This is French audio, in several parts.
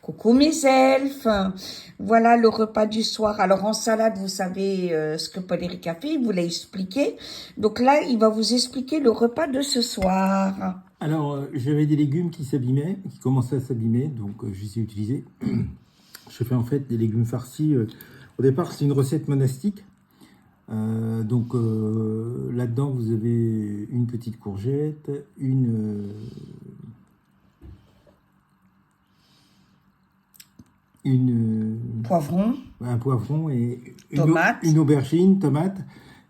Coucou mes elfes, voilà le repas du soir. Alors en salade, vous savez ce que Paul-Éric a fait, il vous l'a expliqué. Donc là, il va vous expliquer le repas de ce soir. Alors, j'avais des légumes qui s'abîmaient, qui commençaient à s'abîmer, donc je les ai utilisés. Je fais en fait des légumes farcis. Au départ, c'est une recette monastique. Là-dedans, vous avez une petite courgette, Poivron, un poivron et tomate. une aubergine, tomate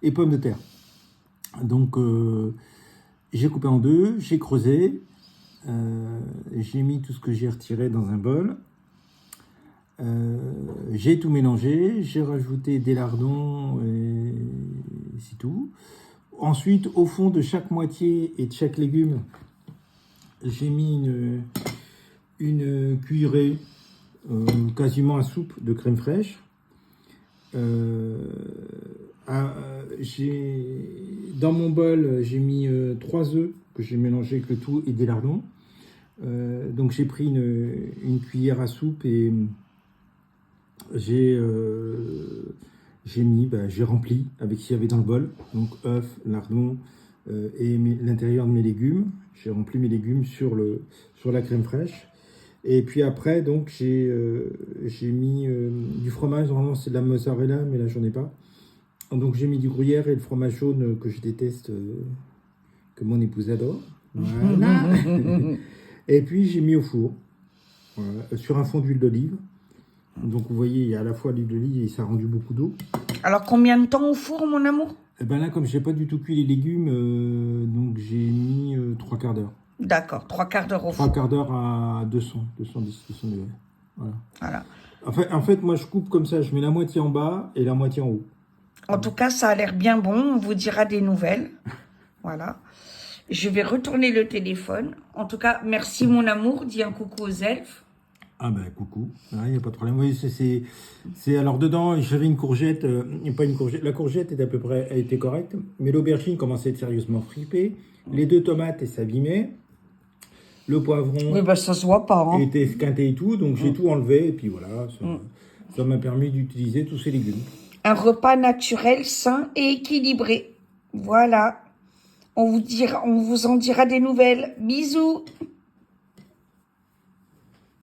et pommes de terre. Donc, j'ai coupé en deux, j'ai creusé, j'ai mis tout ce que j'ai retiré dans un bol. J'ai tout mélangé, j'ai rajouté des lardons et c'est tout. Ensuite, au fond de chaque moitié et de chaque légume, j'ai mis une cuillerée, quasiment à soupe de crème fraîche. Dans mon bol, j'ai mis 3 œufs que j'ai mélangé avec le tout et des lardons. Donc j'ai pris une cuillère à soupe et j'ai rempli avec ce qu'il y avait dans le bol, donc œufs, lardons et l'intérieur de mes légumes. J'ai rempli mes légumes sur la crème fraîche. Et puis après, donc j'ai mis du fromage. Normalement c'est de la mozzarella, mais là j'en ai pas. Donc j'ai mis du gruyère et le fromage jaune que je déteste, que mon épouse adore. Voilà. Et puis j'ai mis au four, voilà, sur un fond d'huile d'olive. Donc vous voyez, il y a à la fois l'huile d'olive et ça a rendu beaucoup d'eau. Alors combien de temps au four, mon amour? Et ben là, comme je n'ai pas du tout cuit les légumes, donc j'ai mis 3 quarts d'heure. D'accord, 3/4 d'heure au four. 3 quarts d'heure à 210 degrés. Voilà. En fait, moi je coupe comme ça, je mets la moitié en bas et la moitié en haut. En tout cas, ça a l'air bien bon, on vous dira des nouvelles. Voilà. Je vais retourner le téléphone. En tout cas, merci mon amour, dis un coucou aux elfes. Ah ben coucou, il n'y a pas de problème. Oui, c'est alors dedans, j'avais une courgette, pas une courgette, la courgette était à peu près, elle était correcte, mais l'aubergine commençait à être sérieusement fripée, les 2 tomates s'abîmaient, le poivron Oui, ben ça se voit pas. Hein. était esquinté et tout, donc j'ai tout enlevé, et puis voilà, ça m'a permis d'utiliser tous ces légumes. Un repas naturel, sain et équilibré. Voilà. On vous en dira des nouvelles. Bisous.